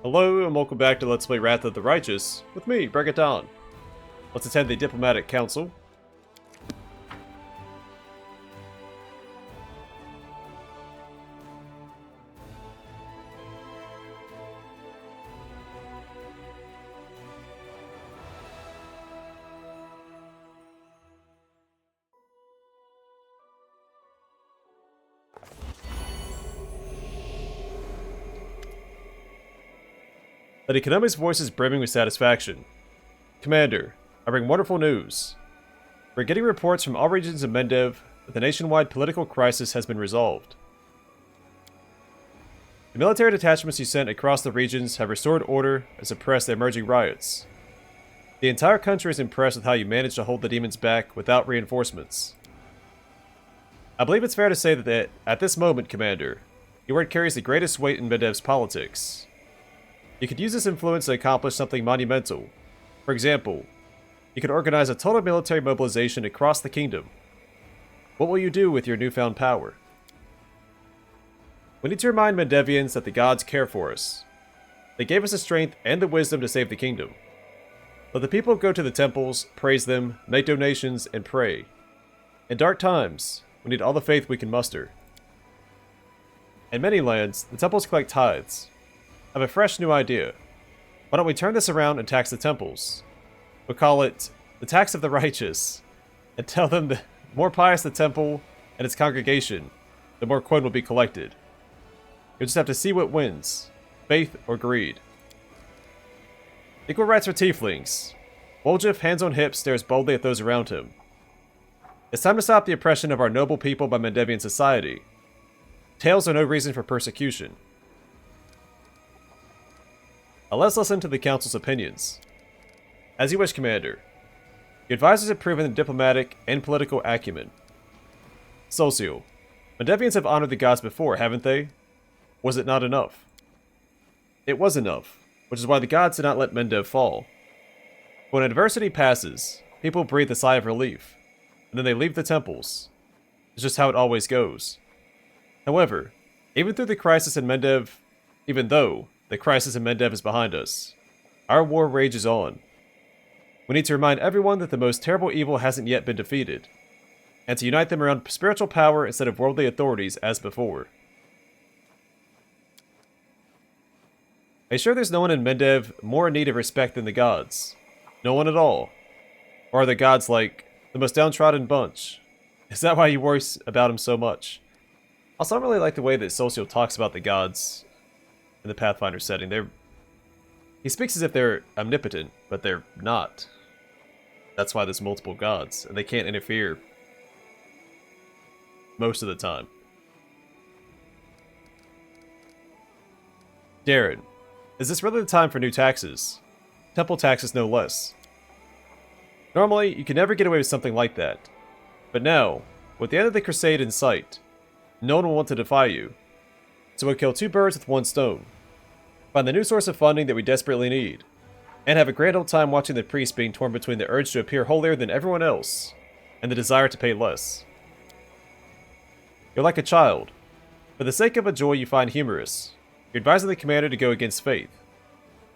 Hello and welcome back to Let's Play Wrath of the Righteous, with me, Bregaton. Let's attend the Diplomatic Council. Lady Konomi's voice is brimming with satisfaction. Commander, I bring wonderful news. We're getting reports from all regions of Mendev that the nationwide political crisis has been resolved. The military detachments you sent across the regions have restored order and suppressed the emerging riots. The entire country is impressed with how you managed to hold the demons back without reinforcements. I believe it's fair to say that at this moment, Commander, your word carries the greatest weight in Mendev's politics. You could use this influence to accomplish something monumental. For example, you could organize a total military mobilization across the kingdom. What will you do with your newfound power? We need to remind Mendevians that the gods care for us. They gave us the strength and the wisdom to save the kingdom. Let the people go to the temples, praise them, make donations, and pray. In dark times, we need all the faith we can muster. In many lands, the temples collect tithes. I have a fresh new idea. Why don't we turn this around and tax the temples? We'll call it the tax of the righteous, and tell them the more pious the temple and its congregation, the more coin will be collected. You'll just have to see what wins, faith or greed. Equal rights for tieflings. Woljif, hands on hips, stares boldly at those around him. It's time to stop the oppression of our noble people by Mendevian society. Tales are no reason for persecution. Now let's listen to the Council's opinions. As you wish, Commander. Your advisors have proven the diplomatic and political acumen. Social. Mendevians have honored the gods before, haven't they? Was it not enough? It was enough, which is why the gods did not let Mendev fall. When adversity passes, people breathe a sigh of relief, and then they leave the temples. It's just how it always goes. However, even though the crisis in Mendev is behind us, our war rages on. We need to remind everyone that the most terrible evil hasn't yet been defeated, and to unite them around spiritual power instead of worldly authorities as before. Are you sure there's no one in Mendev more in need of respect than the gods? No one at all? Or are the gods like the most downtrodden bunch? Is that why you worry about him so much? Also, I don't really like the way that Socio talks about the gods in the Pathfinder setting. He speaks as if they're omnipotent, but they're not. That's why there's multiple gods, and they can't interfere most of the time. Darren, is this really the time for new taxes? Temple taxes no less. Normally, you can never get away with something like that. But now, with the end of the crusade in sight, no one will want to defy you. So we'll kill two birds with one stone. Find the new source of funding that we desperately need, and have a grand old time watching the priest being torn between the urge to appear holier than everyone else, and the desire to pay less. You're like a child. For the sake of a joy you find humorous, you're advising the commander to go against faith,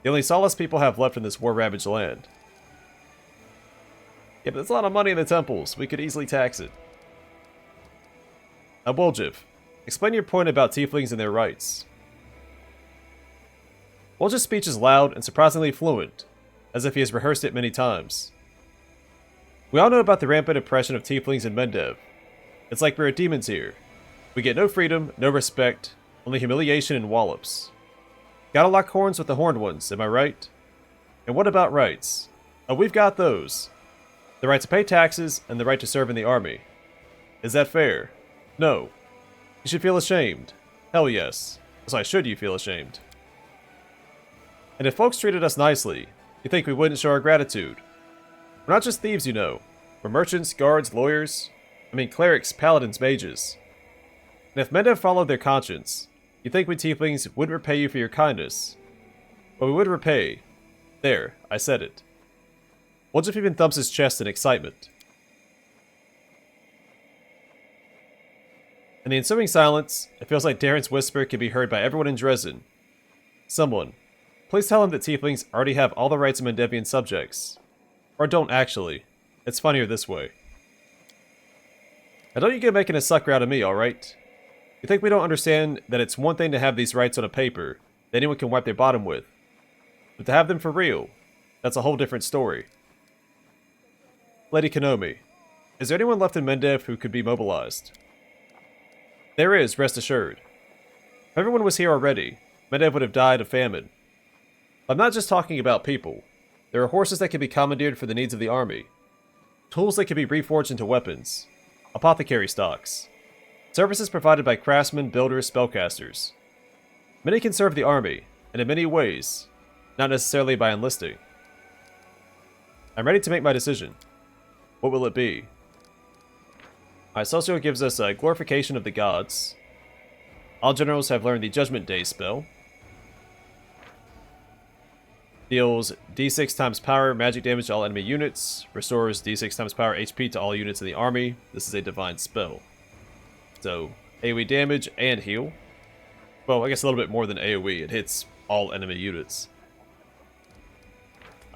the only solace people have left in this war-ravaged land. Yeah, but there's a lot of money in the temples. We could easily tax it. Now, Woljif, explain your point about tieflings and their rights. Woljif's speech is loud and surprisingly fluent, as if he has rehearsed it many times. We all know about the rampant oppression of tieflings in Mendev. It's like we're demons here. We get no freedom, no respect, only humiliation and wallops. Gotta lock horns with the horned ones, am I right? And what about rights? Oh, we've got those. The right to pay taxes and the right to serve in the army. Is that fair? No. You should feel ashamed. Hell yes. So should you feel ashamed? And if folks treated us nicely, you think we wouldn't show our gratitude? We're not just thieves, you know. We're merchants, guards, lawyers. Clerics, paladins, mages. And if Mendev followed their conscience, you think we tieflings wouldn't repay you for your kindness? But we would repay. There, I said it. Woljif even thumps his chest in excitement. In the ensuing silence, it feels like Darren's whisper can be heard by everyone in Dresden. Someone, please tell him that tieflings already have all the rights of Mendevian subjects. Or don't actually. It's funnier this way. Now don't you get making a sucker out of me, alright? You think we don't understand that it's one thing to have these rights on a paper that anyone can wipe their bottom with. But to have them for real, that's a whole different story. Lady Konomi, is there anyone left in Mendev who could be mobilized? There is, rest assured. If everyone was here already, Mendev would have died of famine. I'm not just talking about people. There are horses that can be commandeered for the needs of the army, tools that can be reforged into weapons, apothecary stocks, services provided by craftsmen, builders, spellcasters. Many can serve the army, and in many ways, not necessarily by enlisting. I'm ready to make my decision. What will it be? Alright, Socio gives us a glorification of the gods. All generals have learned the Judgment Day spell. Deals d6 times power magic damage to all enemy units. Restores d6 times power HP to all units in the army. This is a divine spell. So, AoE damage and heal. Well, I guess a little bit more than AoE. It hits all enemy units.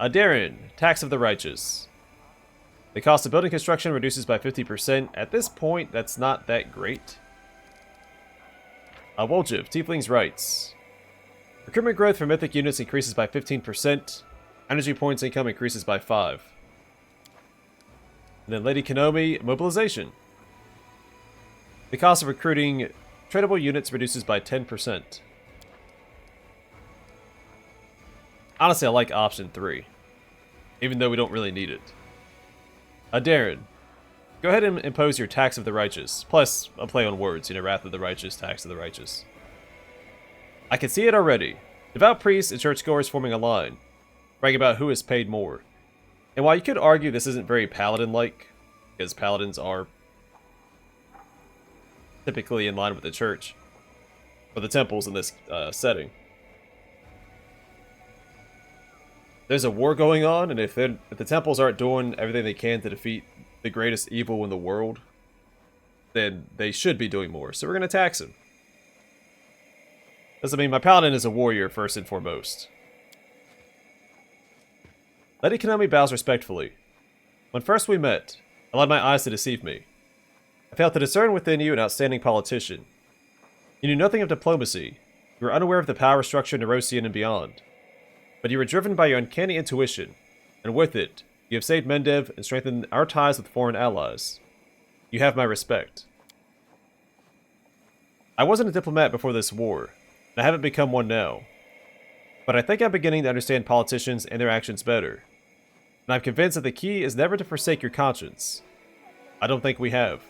Darren, Tax of the Righteous. The cost of building construction reduces by 50%. At this point, that's not that great. Woljiv, Tiefling's Rights. Recruitment growth for mythic units increases by 15%. Energy points income increases by 5. And then Lady Konomi, Mobilization. The cost of recruiting tradable units reduces by 10%. Honestly, I like option 3. Even though we don't really need it. Darren, go ahead and impose your Tax of the Righteous. Plus, a play on words, you know, Wrath of the Righteous, Tax of the Righteous. I can see it already. Devout priests and churchgoers forming a line, bragging about who is paid more. And while you could argue this isn't very paladin-like, because paladins are typically in line with the church, or the temples in this setting. There's a war going on, and if the temples aren't doing everything they can to defeat the greatest evil in the world, then they should be doing more. So we're going to tax them. Doesn't mean my paladin is a warrior first and foremost. Lady Konomi bows respectfully. When first we met, allowed my eyes to deceive me. I failed to discern within you an outstanding politician. You knew nothing of diplomacy. You were unaware of the power structure in Erosian and beyond. But you were driven by your uncanny intuition, and with it, you have saved Mendev and strengthened our ties with foreign allies. You have my respect. I wasn't a diplomat before this war, and I haven't become one now. But I think I'm beginning to understand politicians and their actions better. And I'm convinced that the key is never to forsake your conscience. I don't think we have.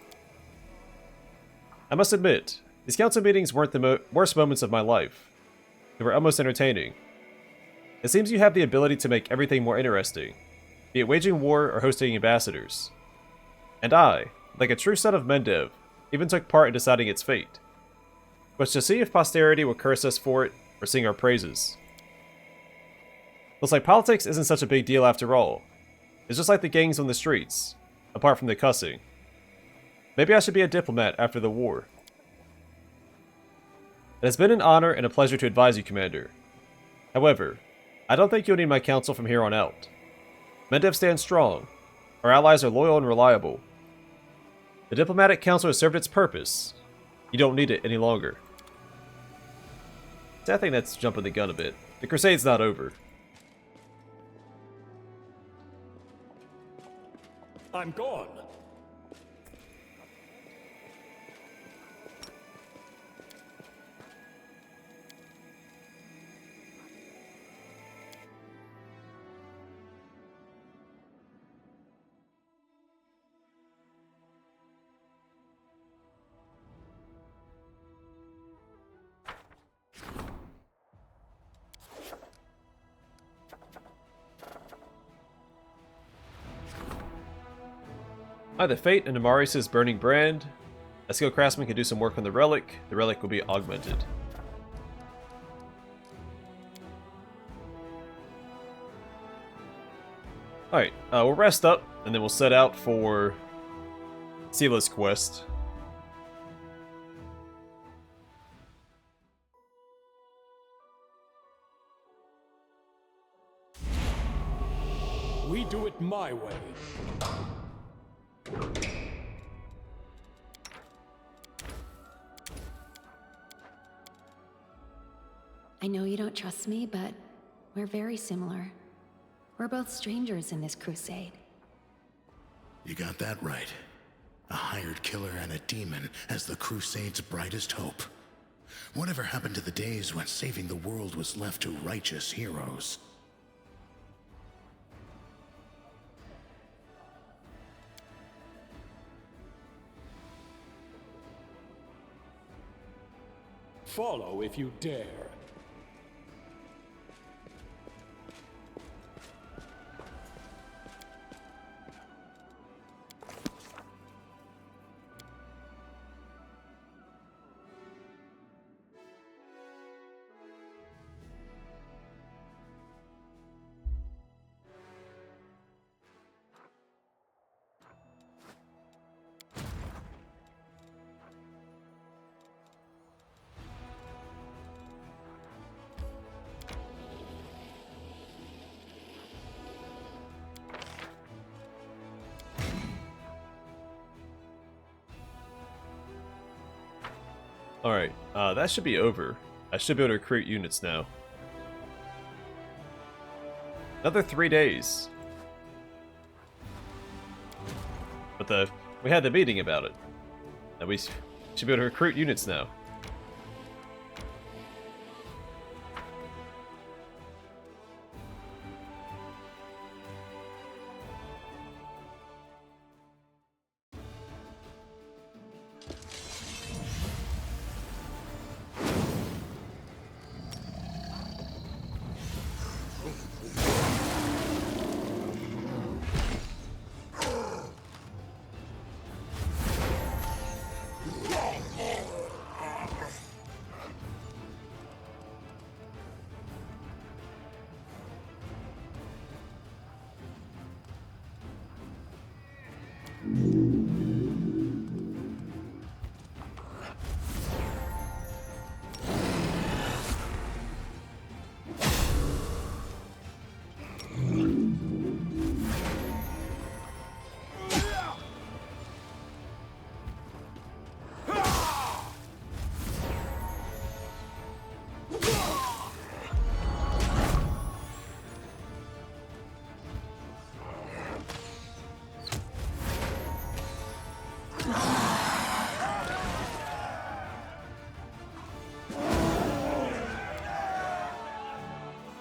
I must admit, these council meetings weren't the worst moments of my life. They were almost entertaining. It seems you have the ability to make everything more interesting, be it waging war or hosting ambassadors. And I, like a true son of Mendev, even took part in deciding its fate. But to see if posterity will curse us for it or sing our praises. Looks like politics isn't such a big deal after all. It's just like the gangs on the streets, apart from the cussing. Maybe I should be a diplomat after the war. It has been an honor and a pleasure to advise you, Commander. However, I don't think you'll need my counsel from here on out. Mendev stands strong. Our allies are loyal and reliable. The diplomatic council has served its purpose. You don't need it any longer. I think that's jumping the gun a bit. The crusade's not over. I'm gone. The Fate and Amarius' Burning Brand. A skilled craftsman can do some work on the relic. The relic will be augmented. Alright, we'll rest up, and then we'll set out for Sila's quest. we do it my way. I know you don't trust me, but we're very similar. We're both strangers in this crusade. You got that right. A hired killer and a demon as the Crusade's brightest hope. Whatever happened to the days when saving the world was left to righteous heroes? Follow if you dare. Alright, that should be over. I should be able to recruit units now. Another 3 days. But we had the meeting about it. And we should be able to recruit units now.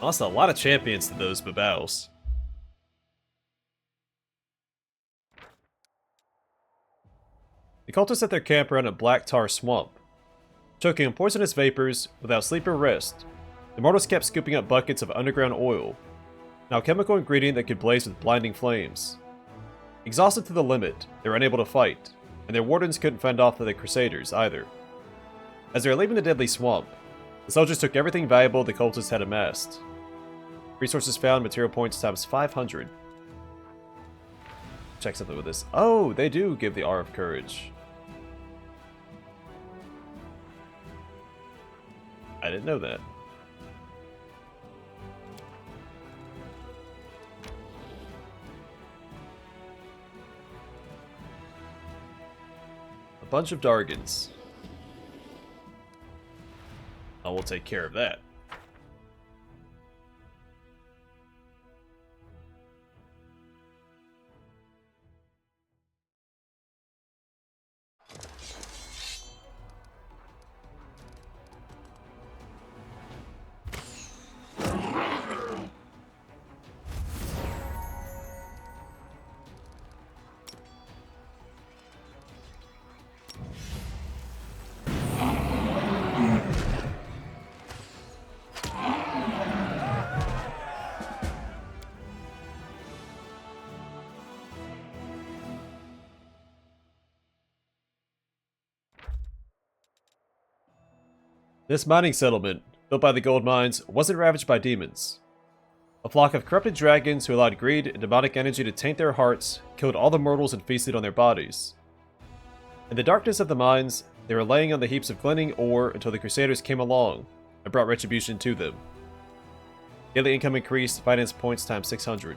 Lost a lot of champions to those battles. The cultists set their camp around a black tar swamp. Choking on poisonous vapors, without sleep or rest, the mortals kept scooping up buckets of underground oil, an alchemical ingredient that could blaze with blinding flames. Exhausted to the limit, they were unable to fight, and their wardens couldn't fend off the Crusaders either. As they were leaving the deadly swamp, the soldiers took everything valuable the cultists had amassed. Resources found, material points times 500. Check something with this. Oh, they do give the R of Courage. I didn't know that. A bunch of Dargans. I will take care of that. This mining settlement, built by the gold mines, wasn't ravaged by demons. A flock of corrupted dragons who allowed greed and demonic energy to taint their hearts killed all the mortals and feasted on their bodies. In the darkness of the mines, they were laying on the heaps of glinting ore until the Crusaders came along and brought retribution to them. Daily income increased, finance points times 600.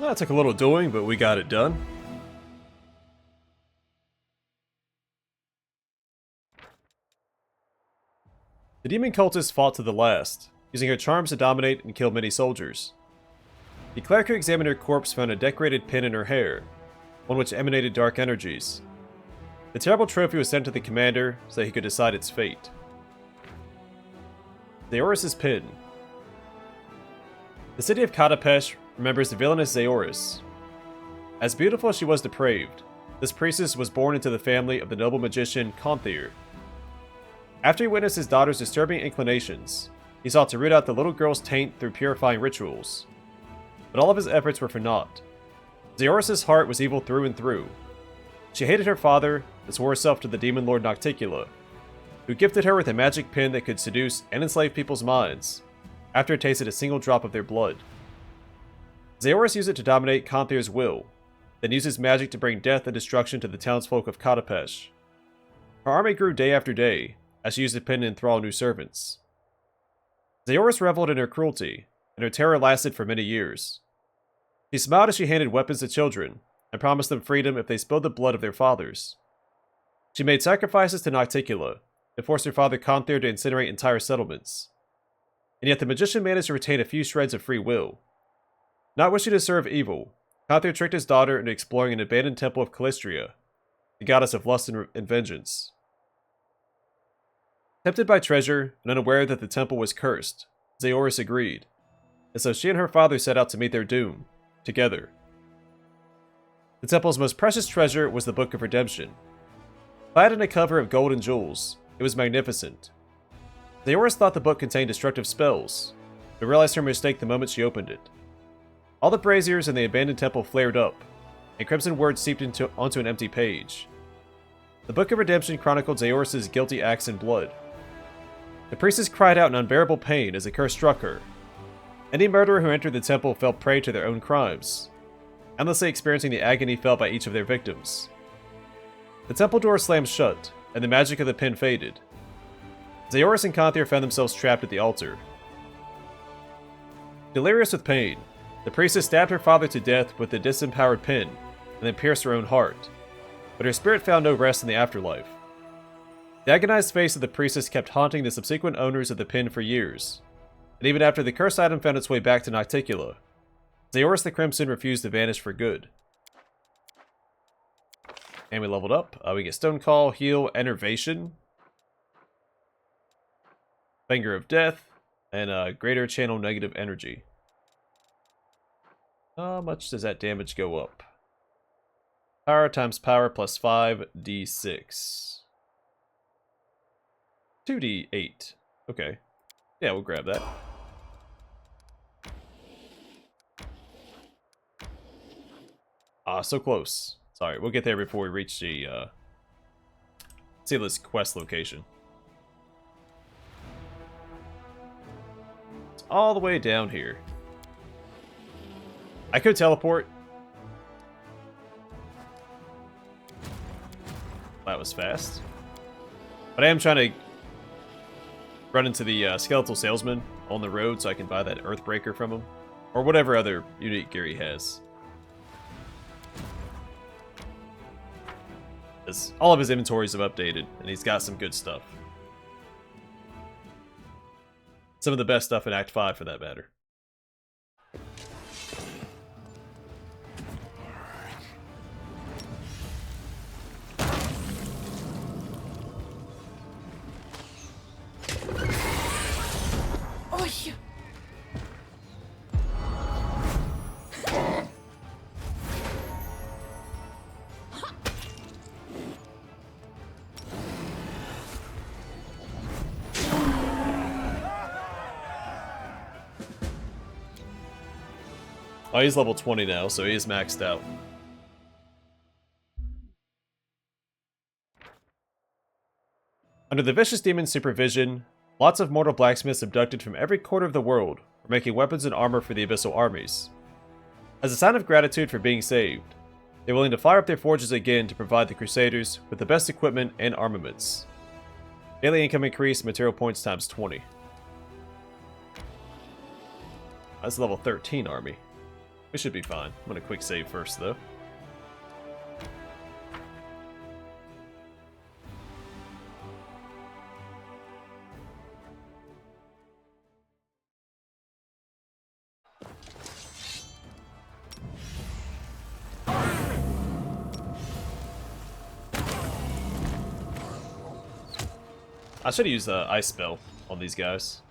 Well, that took a little doing, but we got it done. The demon cultist fought to the last, using her charms to dominate and kill many soldiers. The cleric who examined her corpse found a decorated pin in her hair, one which emanated dark energies. The terrible trophy was sent to the commander so he could decide its fate. Zaoris' pin. The city of Katapesh remembers the villainous Zaoris. As beautiful as she was depraved, this priestess was born into the family of the noble magician Konthyr. After he witnessed his daughter's disturbing inclinations, he sought to root out the little girl's taint through purifying rituals. But all of his efforts were for naught. Zaoris' heart was evil through and through. She hated her father and swore herself to the demon lord Nocticula, who gifted her with a magic pin that could seduce and enslave people's minds, after it tasted a single drop of their blood. Zaoris used it to dominate Konthyr's will, then used his magic to bring death and destruction to the townsfolk of Katapesh. Her army grew day after day, as she used the pin to enthrall new servants. Zaoris reveled in her cruelty, and her terror lasted for many years. She smiled as she handed weapons to children, and promised them freedom if they spilled the blood of their fathers. She made sacrifices to Nocticula, and forced her father Konthyr to incinerate entire settlements. And yet the magician managed to retain a few shreds of free will. Not wishing to serve evil, Konthyr tricked his daughter into exploring an abandoned temple of Calistria, the goddess of lust and vengeance. Tempted by treasure, and unaware that the temple was cursed, Zaoris agreed, and so she and her father set out to meet their doom, together. The temple's most precious treasure was the Book of Redemption. Clad in a cover of gold and jewels, it was magnificent. Zaoris thought the book contained destructive spells, but realized her mistake the moment she opened it. All the braziers in the abandoned temple flared up, and crimson words seeped onto an empty page. The Book of Redemption chronicled Zaoris' guilty acts in blood. The priestess cried out in unbearable pain as the curse struck her. Any murderer who entered the temple fell prey to their own crimes, endlessly experiencing the agony felt by each of their victims. The temple door slammed shut, and the magic of the pin faded. Zaoris and Konthyr found themselves trapped at the altar. Delirious with pain, the priestess stabbed her father to death with the disempowered pin, and then pierced her own heart. But her spirit found no rest in the afterlife. The agonized face of the priestess kept haunting the subsequent owners of the pin for years, and even after the cursed item found its way back to Nocticula, Zaoris the Crimson refused to vanish for good. And we leveled up. We get Stone Call, Heal, Enervation, Finger of Death, and Greater Channel Negative Energy. How much does that damage go up? Power times power plus 5d6. 2d8. Okay. Yeah, we'll grab that. So close. Sorry, we'll get there before we reach the Sealess quest location. It's all the way down here. I could teleport. That was fast. But I am trying to run into the skeletal salesman on the road so I can buy that Earthbreaker from him. Or whatever other unique gear he has. As all of his inventories have updated, and he's got some good stuff. Some of the best stuff in Act 5 for that matter. Oh, he's level 20 now, so he is maxed out. Under the Vicious Demon's supervision, lots of mortal blacksmiths abducted from every corner of the world were making weapons and armor for the Abyssal armies. As a sign of gratitude for being saved, they were willing to fire up their forges again to provide the Crusaders with the best equipment and armaments. Daily income increase, material points times 20. That's a level 13 army. We should be fine. I'm gonna quick save first, though. I should use the ice spell on these guys.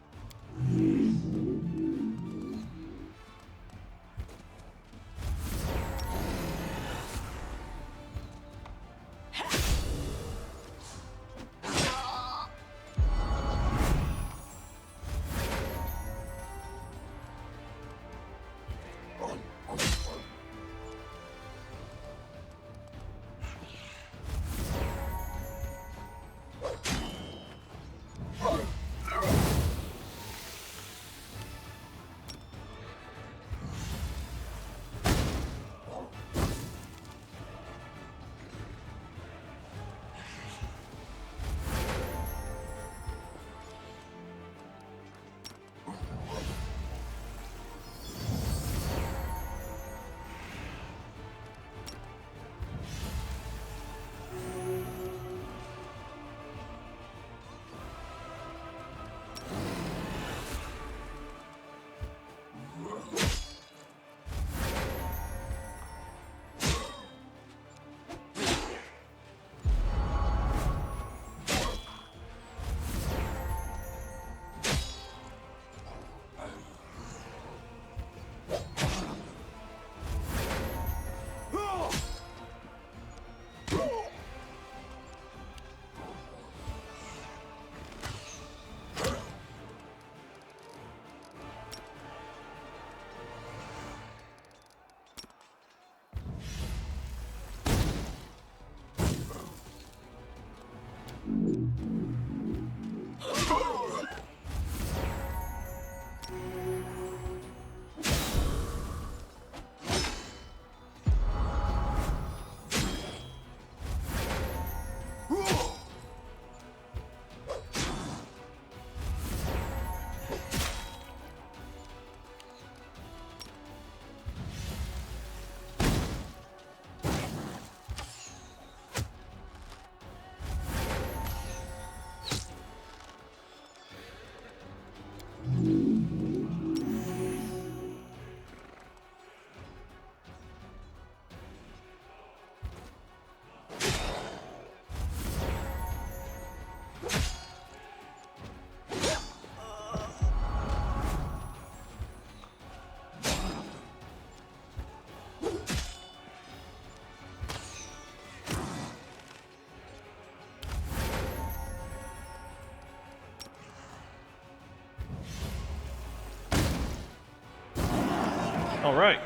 Alright.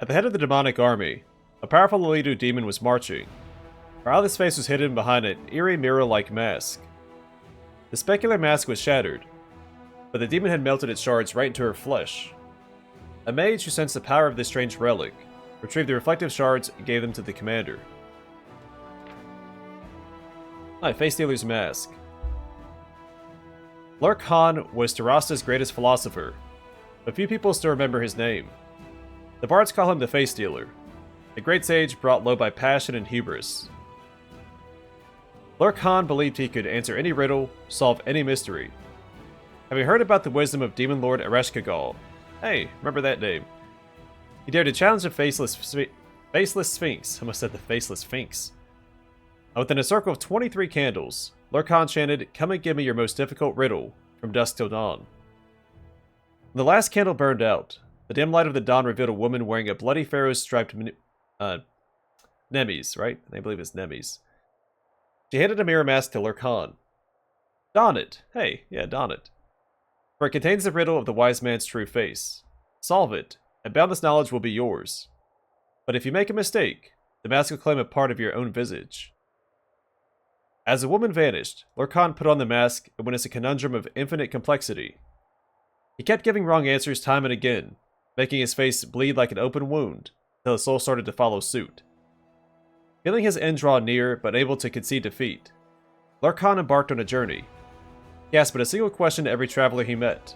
At the head of the demonic army, a powerful Lolido demon was marching. Her eyeless face was hidden behind an eerie mirror-like mask. The specular mask was shattered, but the demon had melted its shards right into her flesh. A mage who sensed the power of this strange relic retrieved the reflective shards and gave them to the commander. Face Stealer's Mask. Lurk Han was Tarasta's greatest philosopher, but few people still remember his name. The bards call him the Face Stealer, a great sage brought low by passion and hubris. Lurk Han believed he could answer any riddle, solve any mystery. Having heard about the wisdom of Demon Lord Ereshkigal, hey, remember that name, he dared to challenge the Faceless Sphinx. I almost said the Faceless Sphinx. Within a circle of 23 candles, Lurk Han chanted, "Come and give me your most difficult riddle, from dusk till dawn." When the last candle burned out, the dim light of the dawn revealed a woman wearing a bloody pharaoh's striped Nemes, right? I believe it's Nemes. She handed a mirror mask to Lurk Han. Don it. Hey, yeah, don it. For it contains the riddle of the wise man's true face. Solve it, and boundless knowledge will be yours. But if you make a mistake, the mask will claim a part of your own visage. As the woman vanished, Lurk Han put on the mask and witnessed a conundrum of infinite complexity. He kept giving wrong answers time and again, making his face bleed like an open wound, until his soul started to follow suit. Feeling his end draw near, but able to concede defeat, Lord Khan embarked on a journey. He asked but a single question to every traveler he met.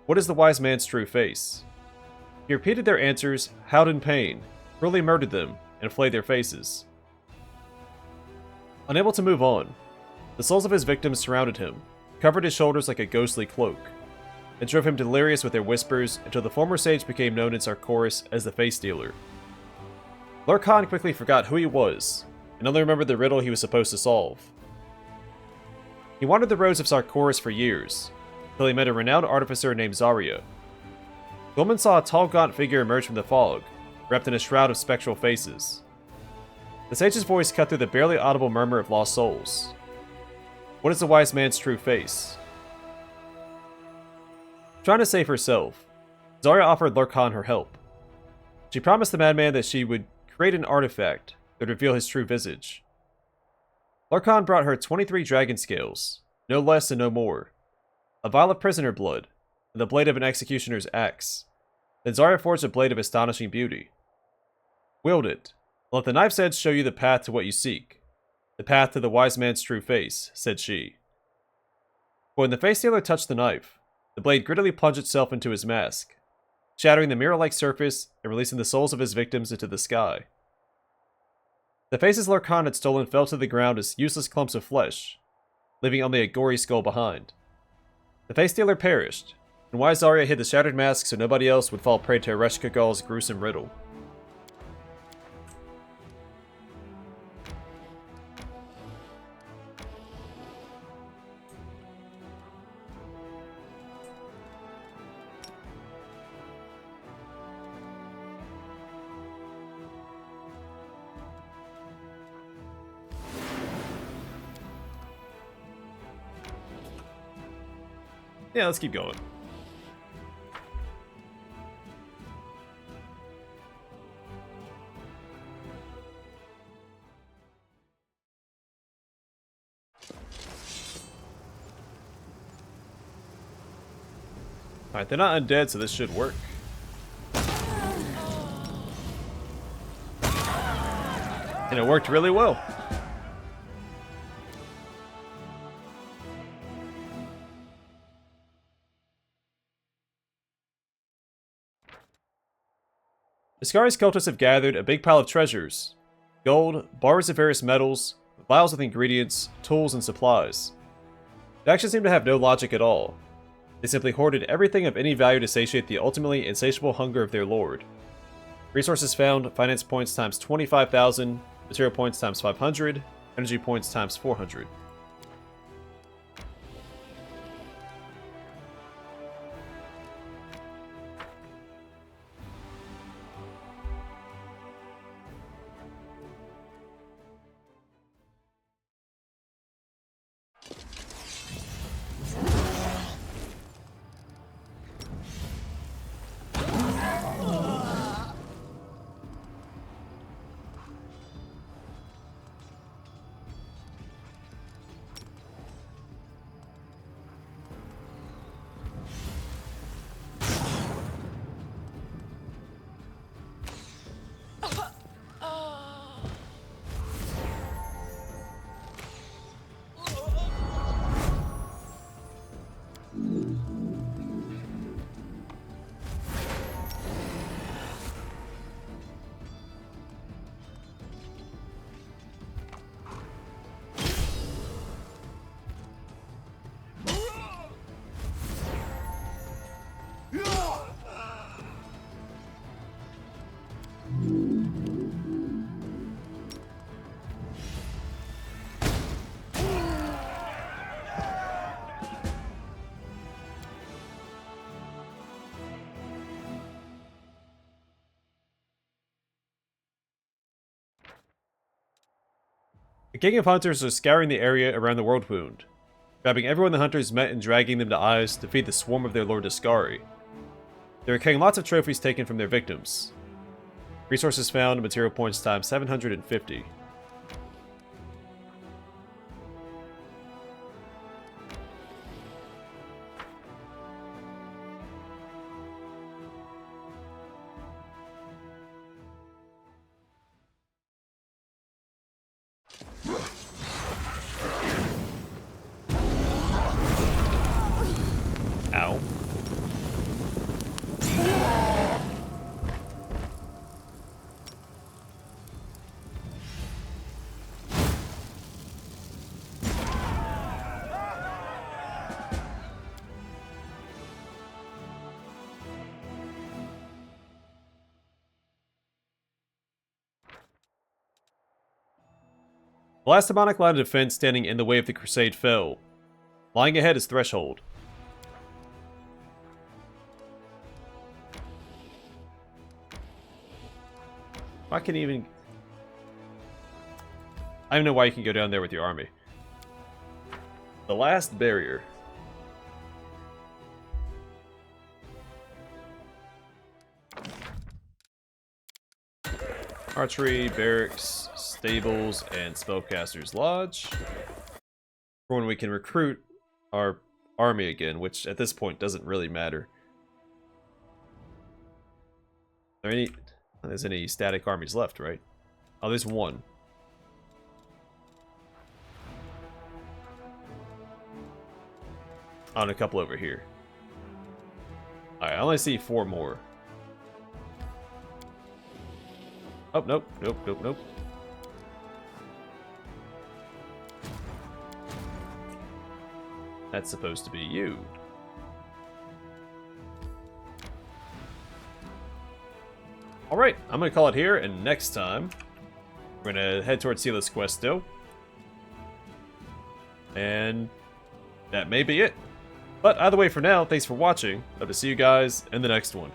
What is the wise man's true face? He repeated their answers, howled in pain, cruelly murdered them, and flayed their faces. Unable to move on, the souls of his victims surrounded him, covered his shoulders like a ghostly cloak, and drove him delirious with their whispers until the former sage became known in Sarkoris as the Face Stealer. Lord Khan quickly forgot who he was, and only remembered the riddle he was supposed to solve. He wandered the roads of Sarkoris for years, until he met a renowned artificer named Zarya. The woman saw a tall gaunt figure emerge from the fog, wrapped in a shroud of spectral faces. The sage's voice cut through the barely audible murmur of lost souls. What is the wise man's true face? Trying to save herself, Zarya offered Lord Khan her help. She promised the madman that she would create an artifact that would reveal his true visage. Lord Khan brought her 23 dragon scales, no less and no more, a vial of prisoner blood, and the blade of an executioner's axe. Then Zarya forged a blade of astonishing beauty. Wield it, and let the knife's edge show you the path to what you seek, the path to the wise man's true face, said she. But when the face stealer touched the knife, the blade grittily plunged itself into his mask, shattering the mirror-like surface and releasing the souls of his victims into the sky. The faces Lord Khan had stolen fell to the ground as useless clumps of flesh, leaving only a gory skull behind. The face stealer perished, and wise Zarya hid the shattered mask so nobody else would fall prey to Ereshkigal Ghal's gruesome riddle. Yeah, let's keep going. Alright, they're not undead, so this should work. And it worked really well. Iskari's cultists have gathered a big pile of treasures. Gold, bars of various metals, vials with ingredients, tools, and supplies. It actually seemed to have no logic at all. They simply hoarded everything of any value to satiate the ultimately insatiable hunger of their lord. Resources found, finance points times 25,000, material points times 500, energy points times 400. A gang of hunters was scouring the area around the World Wound, grabbing everyone the hunters met and dragging them to Eyes to feed the swarm of their lord Iskari. They were carrying lots of trophies taken from their victims. Resources found, material points times 750. The last demonic line of defense standing in the way of the crusade fell. Lying ahead is Threshold. I can even... I don't know why you can go down there with your army. The last barrier. Archery, barracks, stables, and spellcaster's lodge. For when we can recruit our army again, which at this point doesn't really matter. Are there there's any static armies left, right? Oh, there's one. Oh, and a couple over here. Alright, I only see 4 more. Oh, nope, nope, nope, nope. That's supposed to be you. Alright, I'm going to call it here, and next time, we're going to head towards Sealess Quest still. And that may be it. But either way, for now, thanks for watching. Hope to see you guys in the next one.